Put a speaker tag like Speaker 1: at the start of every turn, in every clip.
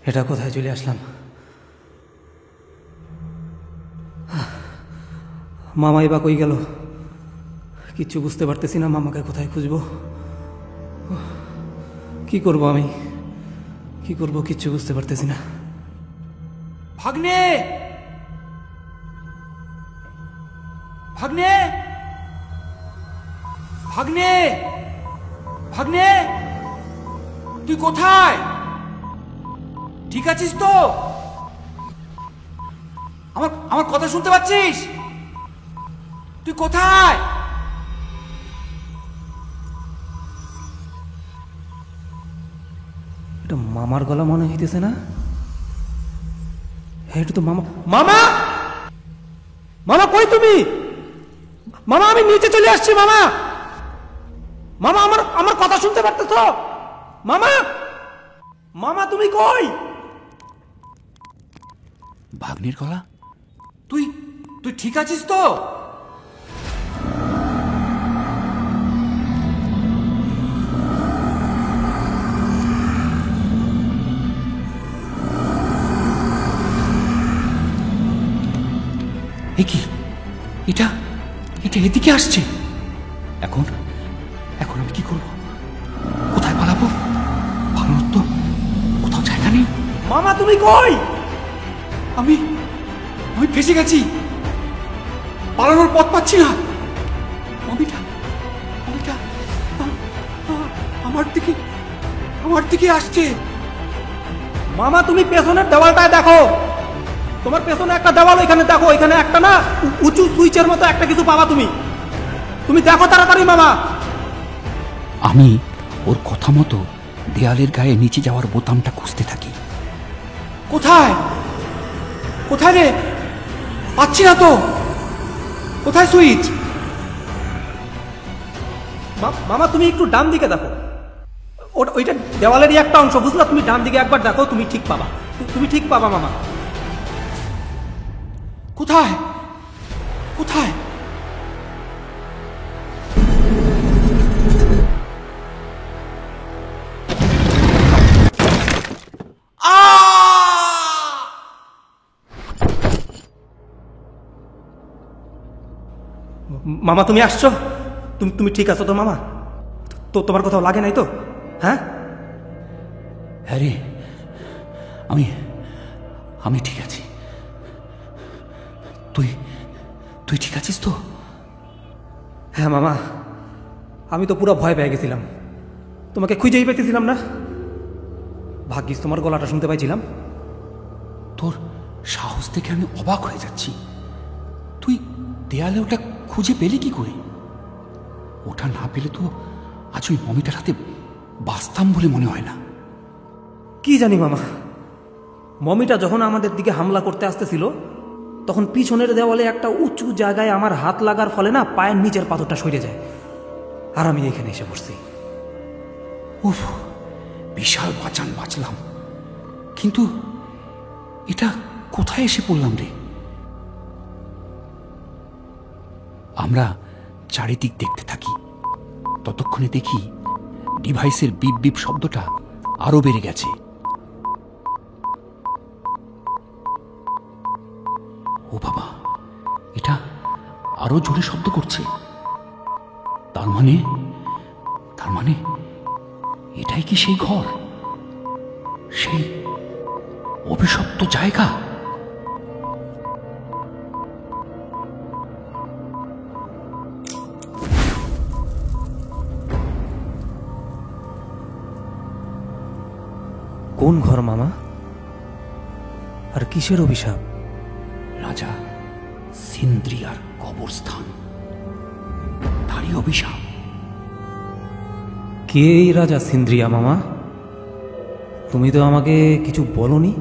Speaker 1: এটা কোথায় চলে আসলাম? মামাই বা কই গেল? কিচ্ছু বুঝতে পারতেছি না। মামাকে কোথায় খুঁজবো, কি করব আমি, কি করব কিচ্ছু বুঝতে পারতেছি না।
Speaker 2: ভাগ্নে, ভাগ্নে, ভাগ্নে, ভাগ্নে, তুই কোথায়? ঠিক আছিস তো? আমার আমার কথা শুনতে পাচ্ছিস? তুই কোথায়?
Speaker 1: এটা মামার গলা মনে হইতেছে না? এটা তো মামা। মামা, মামা কই তুমি? মামা আমি নিচে চলে আসছি। মামা, মামা আমার আমার কথা শুনতে পারতেছ? মামা, মামা তুমি কই?
Speaker 2: ভাগ্নির গলা? তুই তুই ঠিক আছিস তো? কি এটা এটা এদিকে আসছে। এখন এখন আমি কি করব? কোথায় পালাবো? পালানোর তো কোথাও জায়গা নেই।
Speaker 1: মামা তুমি কই?
Speaker 2: আমি আমি ফেসে গেছি, পালানোর পথ পাচ্ছি না। মমিটা মমিটা আমার দিকে আসছে।
Speaker 1: মামা তুমি পেছনের দেওয়ালটায় দেখো। তোমার পেছনে একটা দেওয়াল, এখানে দেখো, এখানে একটা না উঁচু সুইচের মতো একটা কিছু পাবা তুমি। তুমি দেখো তাড়াতাড়ি মামা।
Speaker 2: আমি ওর কথা মতো দেয়ালের গায়ে নিচে যাওয়ার বোতামটা খুঁজতে থাকি। কোথায় কোথায় রে? পাচ্ছি না তো। কোথায় সুইচ?
Speaker 1: মামা তুমি একটু ডান দিকে দেখো, ওইটা দেওয়ালেরই একটা অংশ, বুঝলা? তুমি ডান দিকে একবার দেখো, তুমি ঠিক পাবা, তুমি ঠিক পাবা মামা।
Speaker 2: কোথায় কোথায়?
Speaker 1: মামা তুমি আসছো? তুমি ঠিক আছো তো মামা? তো তোমার কোথাও লাগে নাই তো? হ্যাঁ
Speaker 2: হ্যাঁ রে, আমি আমি ঠিক আছি। তুই তুই ঠিক আছিস তো?
Speaker 1: হ্যাঁ মামা, আমি তো পুরো ভয় পেয়ে গেছিলাম, তোমাকে খুঁজেই পেতেছিলাম না। ভাগ্যিস তোমার গলাটা শুনতে পাইছিলাম।
Speaker 2: তোর সাহস দেখে আমি অবাক হয়ে যাচ্ছি। তুই দেয়ালে ওটা খুঁজে পেলি কি করে? ওটা না পেলে তো আজ ওই মমিটার হাতে বাঁচতাম বলে মনে হয় না।
Speaker 1: কি জানি মামা, মমিটা যখন আমাদের দিকে হামলা করতে আসতেছিল তখন পিছনের দেওয়ালে একটা উঁচু জায়গায় আমার হাত লাগার ফলে না পায়ের নিচের পাথরটা সরে যায়, আর আমি এখানে এসে পড়ছি।
Speaker 2: উফ, বিশাল বাঁচলাম, কিন্তু এটা কোথায় এসে পড়লাম রে? আমরা চারিদিক দেখতে থাকি। ততক্ষণে দেখি ডিভাইসের বিপ বিপ শব্দটা আরো বেড়ে গেছে। ও বাবা, এটা আরো জোরে শব্দ করছে। তার মানে এটাই কি সেই ঘর, সেই অভিশপ্ত জায়গা?
Speaker 1: কোন ঘর মামা? আর কিসের অভিশাপ?
Speaker 2: রাজা সিন্দ্রিয়ার কবরস্থান, তারই অভিশাপ।
Speaker 1: কে এই রাজা সিন্দ্রিয়া মামা? তুমি তো আমাকে কিছু বলনি।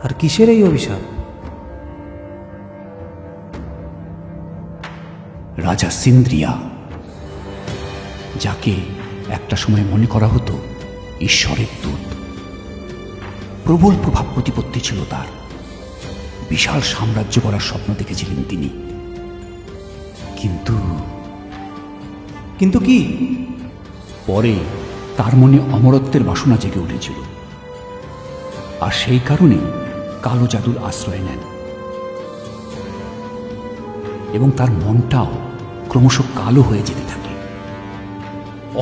Speaker 1: আর কিসের এই অভিশাপ?
Speaker 2: রাজা সিন্দ্রিয়া, যাকে একটা সময় মনে করা হতো ঈশ্বরের দূত। প্রবল প্রভাব প্রতিপত্তি ছিল তার। বিশাল সাম্রাজ্য করার স্বপ্ন দেখেছিলেন তিনি। কিন্তু
Speaker 1: কিন্তু কি?
Speaker 2: পরে তার মনে অমরত্বের বাসনা জেগে উঠেছিল। আর সেই কারণেই কালো জাদুর আশ্রয় নেন এবং তার মনটাও ক্রমশ কালো হয়ে যেতে থাকে।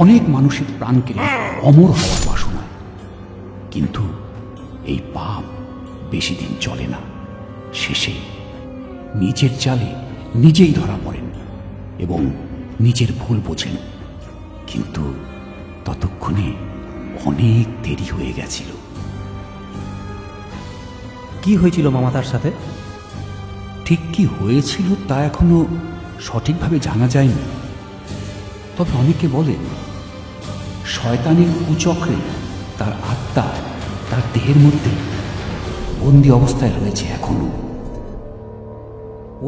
Speaker 2: অনেক মানুষের প্রাণ কেড়ে অমর হওয়ার বাসনায়, কিন্তু এই পাপ বেশি দিন চলে না। শেষে নিজের জালে নিজেই ধরা পড়েন এবং নিজের ভুল বোঝেন, কিন্তু ততক্ষণে অনেক দেরি হয়ে গেছিল।
Speaker 1: কি হয়েছিল মামা তার সাথে?
Speaker 2: ঠিক কি হয়েছিল তা এখনো সঠিকভাবে জানা যায়নি, তবে অনেকে বলেন শয়তানের কুচক্রে তার আত্মা তার দেহের মধ্যে বন্দি অবস্থায় রয়েছে এখনো।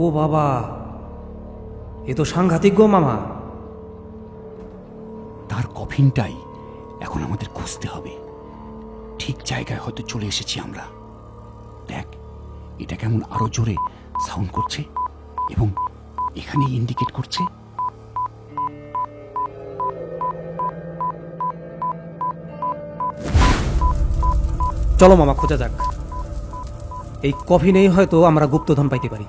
Speaker 1: ও বাবা, এ তো সাংঘাতিক গো মামা।
Speaker 2: তার কফিনটাই এখন আমাদের খুঁজতে হবে। ঠিক জায়গায় হয়তো চলে এসেছি আমরা। দেখ, এটা কেমন আরো জোরে সাউন্ড করছে এবং এখানে ইন্ডিকেট করছে।
Speaker 1: চলো মামা, খোঁজা যাক। এই কফিনেই হয়তো আমরা গুপ্তধন পাইতে পারি।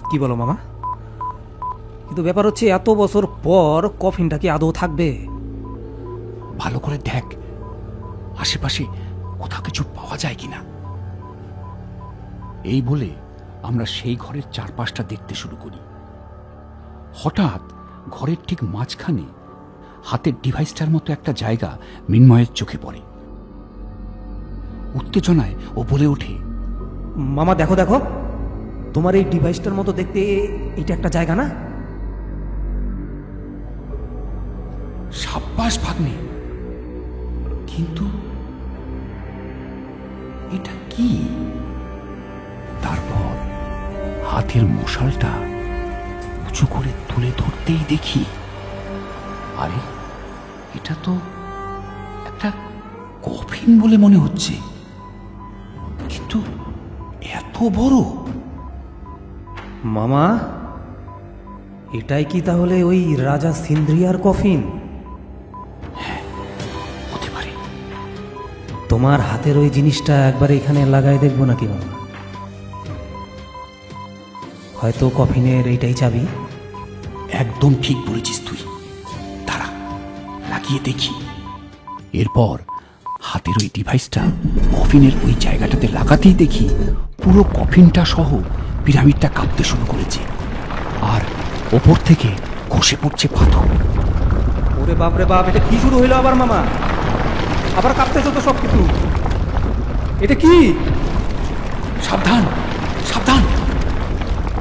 Speaker 1: কি বলো মামা? কিন্তু ব্যাপার হচ্ছে, এত বছর পর কফিনটা কি আদৌ থাকবে?
Speaker 2: ভালো করে দেখ আশেপাশে কোথাও কিছু পাওয়া যায় কিনা। এই বলে আমরা সেই ঘরের চারপাশটা দেখতে শুরু করি। হঠাৎ ঘরের ঠিক মাঝখানে হাতের ডিভাইসটার মতো একটা জায়গা মৃন্ময়ের চোখে পড়ে। উত্তেজনায় ও বলে ওঠে,
Speaker 1: মামা দেখো দেখো, তোমার এই ডিভাইসটার মতো দেখতে এটা একটা জায়গা না?
Speaker 2: সাব্বাস ভাগ্নে, কিন্তু এটা কি? তারপর হাতের মশালটা উঁচু করে তুলে ধরতেই দেখি, আরে এটা তো একটা কফিন বলে মনে হচ্ছে, কিন্তু এত বড়।
Speaker 1: মামা, এটাই কি তাহলে ওই রাজা সিন্দ্রিয়ার কফিন?
Speaker 2: হতে পারে।
Speaker 1: তোমার হাতের ওই জিনিসটা একবার এখানে লাগাই দেখবো নাকি মামা? হয়তো কফিনের এইটাই চাবি।
Speaker 2: একদম ঠিক বলেছিস তুই, দাঁড়া লাগিয়ে দেখি। এরপর হাতের ওই ডিভাইসটা কফিনের ওই জায়গাটাতে লাগাতেই দেখি পুরো কফিনটা সহ পিরামিডটা কাঁপতে শুরু করেছে, আর ওপর থেকে খসে পড়ছে পাথর।
Speaker 1: ওরে বাপরে বাপ, এটা কি শুরু হইলো আবার মামা? আবার কাঁপতেছে তো সবকিছু। এটা কি?
Speaker 2: সাবধান সাবধান,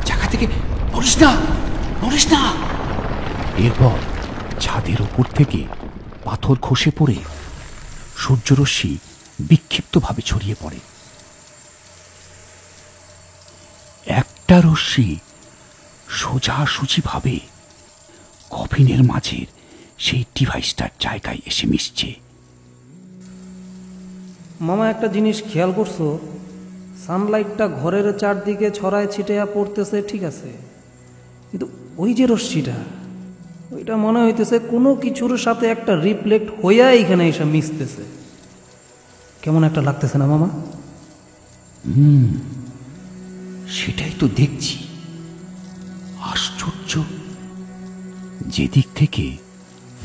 Speaker 2: জায়গা থেকে নড়িস না, নড়িস না। এরপর ছাদের ওপর থেকে পাথর খসে পড়ে সূর্যরশ্মি বিক্ষিপ্তভাবে ছড়িয়ে পড়ে। একটা রশ্মি সোজাসুজিভাবে কফিনের মাঝের সেই ডিভাইসটার জায়গায় এসে মিশছে।
Speaker 1: মামা, একটা জিনিস খেয়াল করছো? সানলাইটটা ঘরের চারদিকে ছড়ায় ছিটিয়া পড়তেছে, ঠিক আছে, কিন্তু ওই যে রশ্মিটা, ওইটা মনে হইতেছে কোনো কিছুর সাথে একটা রিফ্লেক্ট হইয়া এখানে এসে মিশতেছে। কেমন একটা লাগতেছে না মামা?
Speaker 2: সেটাই তো দেখছি। আশ্চর্য, যেদিক থেকে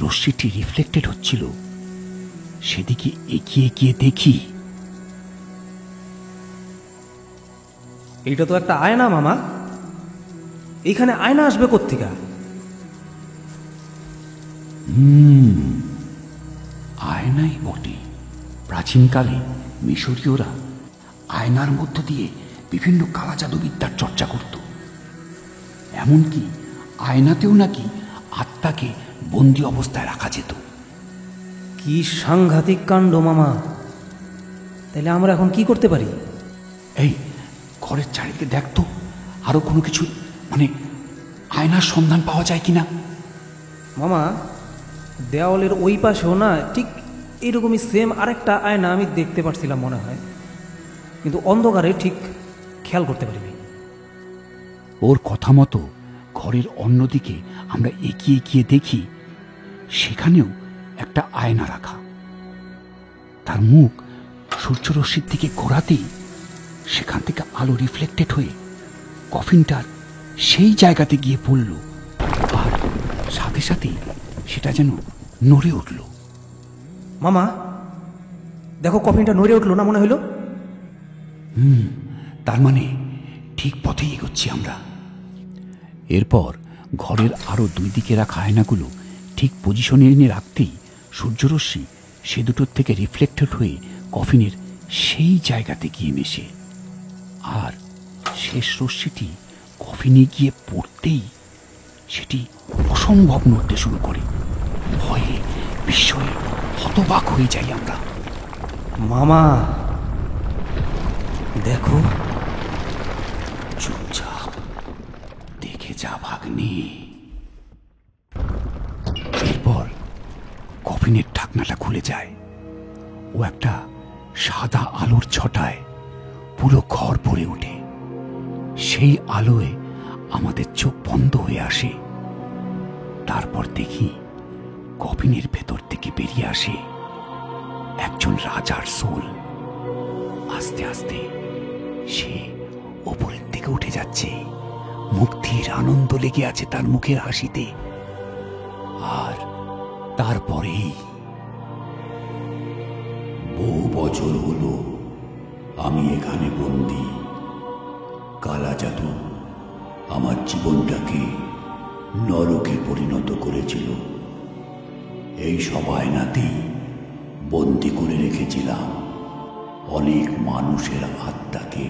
Speaker 2: রশ্মিটি রিফ্লেক্টেড হচ্ছিল সেদিকে এগিয়ে গিয়ে দেখি,
Speaker 1: এইটা তো একটা আয়না মামা। এইখানে আয়না আসবে কোত্থেকে?
Speaker 2: আয়নাই বটে। প্রাচীনকালে মিশরীয়রা আয়নার মধ্য দিয়ে বিভিন্ন কালা জাদুবিদ্যার চর্চা করত। এমনকি আয়নাতেও নাকি আত্মাকে বন্দি অবস্থায় রাখা যেত।
Speaker 1: কি সাংঘাতিক কাণ্ড মামা! তাহলে আমরা এখন কি করতে পারি?
Speaker 2: এই ঘরের চারিদিকে দেখতো আরো কোনো কিছু, মানে আয়নার সন্ধান পাওয়া যায় কিনা।
Speaker 1: মামা, দেওয়ালের ওই পাশেও না ঠিক এইরকমই সেম আরেকটা আয়না আমি দেখতে পারছিলাম মনে হয়, কিন্তু অন্ধকারে ঠিক খেয়াল করতে পারিনি।
Speaker 2: ওর কথা মতো ঘরের অন্যদিকে আমরা এগিয়ে গিয়ে দেখি সেখানেও একটা আয়না রাখা। তার মুখ সূর্যরশ্মির দিকে ঘোরাতেই সেখান থেকে আলো রিফ্লেক্টেড হয়ে কফিনটার সেই জায়গাতে গিয়ে পড়ল, আর সাথে সাথেই সেটা যেন নড়ে উঠল।
Speaker 1: মামা দেখো, কফিনটা নড়ে উঠলো না মনে হইল?
Speaker 2: তার মানে ঠিক পথে এগোচ্ছি আমরা। এরপর ঘরের আরো দুই দিকে রাখা আয়নাগুলো ঠিক পজিশনে এনে রাখতেই সূর্যরশ্মি সে দুটোর থেকে রিফ্লেক্টেড হয়ে কফিনের সেই জায়গাতে গিয়ে মেশে, আর শেষ রশ্মিটি কফিনে গিয়ে পড়তেই সেটি অসম্ভব নড়তে শুরু করে। ভয়ে বিস্ময়ে হতবাক হয়ে যাই আমরা।
Speaker 1: মামা দেখো,
Speaker 2: চুপচাপ দেখে যা ভাগ্নে। এরপর কফিনের ঢাকনাটা খুলে যায় ও একটা সাদা আলোর ছটায় পুরো ঘর ভরে ওঠে। সেই আলোয় আমাদের চোখ বন্ধ হয়ে আসে। তারপর দেখি কফিনের ভেতর থেকে বেরিয়ে আসে একজন রাজার সোল। আস্তে আস্তে সে ওপরের দিকে উঠে যাচ্ছে। মুক্তির আনন্দ লেগে আছে তার মুখের হাসিতে। আর তারপরেই
Speaker 3: বহু বছর হলো আমি এখানে বন্দী। কালা জাদু আমার জীবনটাকে নরকে পরিণত করেছিল। এই সব আয়নাতেই বন্দি করে রেখেছিলাম অনেক মানুষের আত্মাকে।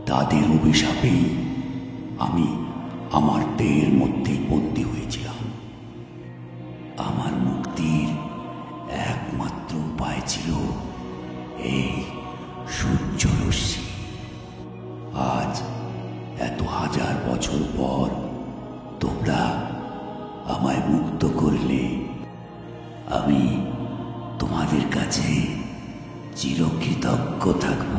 Speaker 3: তাদের অভিশাপেই আমি আমার দেহের মধ্যেই বন্দী হয়েছিলাম। আমার মুক্তির একমাত্র উপায় ছিল এই সূর্যরশ্মি। আজ এত হাজার বছর পর তোমরা আমায় মুক্ত করলে। আমি তোমাদের কাছে চিরকৃতজ্ঞ থাকব।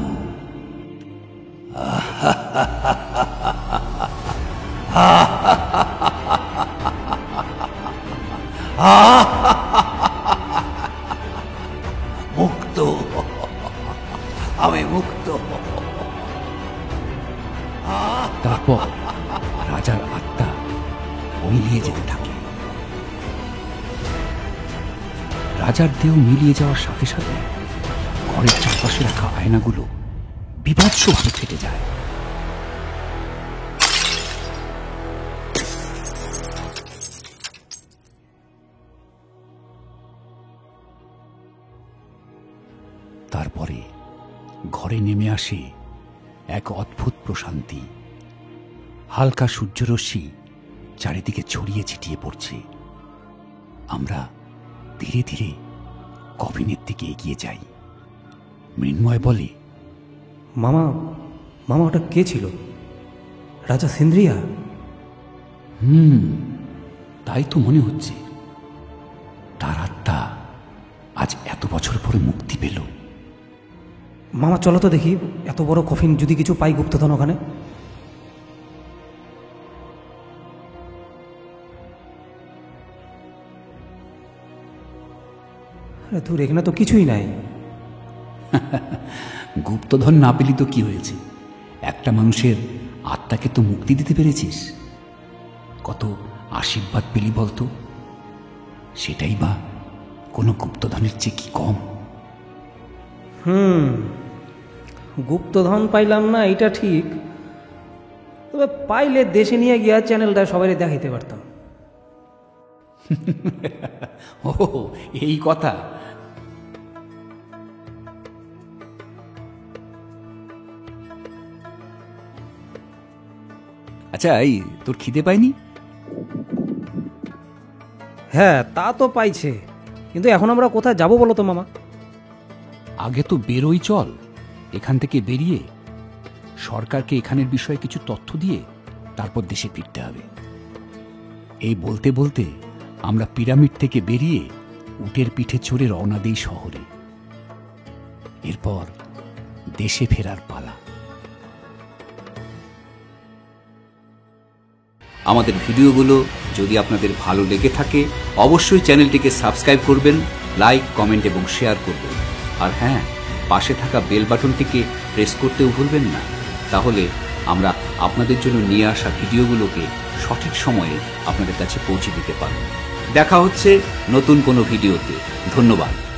Speaker 3: মুক্ত, আমি মুক্ত।
Speaker 2: তারপর রাজার আত্মা মিলিয়ে যেতে থাকে। রাজার দেহ মিলিয়ে যাওয়ার সাথে সাথে ঘরের চারপাশে রাখা আয়নাগুলো বিভৎসভাবে ফেটে যায়। তারপরে ঘরে নেমে আসে এক অদ্ভুত প্রশান্তি। হালকা সূর্যরশ্মি চারিদিকে ছড়িয়ে ছিটিয়ে পড়ছে। আমরা ধীরে ধীরে কফিনের দিকে এগিয়ে যাই। মৃন্ময় বলে,
Speaker 1: মামা মামা ওটা কে ছিল? রাজা সিন্দ্রিয়া?
Speaker 2: তাই তো মনে হচ্ছে। তার আত্মা আজ এত বছর পরে মুক্তি পেল।
Speaker 1: মামা চলো তো দেখি, এত বড় কফিন যদি কিছু পাই গুপ্তধন ওখানে। আরে তোর এখানে তো কিছুই নাই।
Speaker 2: গুপ্তধন না পেলি তো কি হয়েছে? একটা মানুষের আত্মাকে তো মুক্তি দিতে পেরেছিস। কত আশীর্বাদ পেলি বলতো? সেটাই বা কোনো গুপ্তধনের চেয়ে কি কম?
Speaker 1: গুপ্তধন পাইলাম না এটা ঠিক, তবে পাইলে দেশে নিয়ে গিয়া চ্যানেলটা সবাই দেখাইতে পারতাম।
Speaker 2: ও এই কথা। আচ্ছা, এই তোর খিদে পায়নি?
Speaker 1: হ্যাঁ তা তো পাইছে, কিন্তু এখন আমরা কোথায় যাব বলো তো মামা?
Speaker 2: আগে তো বেরোই চল। এখান থেকে বেরিয়ে সরকারকে এখানের বিষয়ে কিছু তথ্য দিয়ে তারপর দেশে ফিরতে হবে। এই বলতে বলতে আমরা পিরামিড থেকে বেরিয়ে উটের পিঠে চড়ে রওনা দিই শহরে। এরপর দেশে ফেরার পালা।
Speaker 4: আমাদের ভিডিওগুলো যদি আপনাদের ভালো লেগে থাকে অবশ্যই চ্যানেলটিকে সাবস্ক্রাইব করবেন, লাইক, কমেন্ট এবং শেয়ার করবেন। আর হ্যাঁ, পাশে থাকা বেল বাটনটিকে প্রেস করতেও ভুলবেন না। তাহলে আমরা আপনাদের জন্য নিয়ে আসা ভিডিওগুলোকে সঠিক সময়ে আপনাদের কাছে পৌঁছে দিতে পারব। দেখা হচ্ছে নতুন কোনো ভিডিওতে। ধন্যবাদ।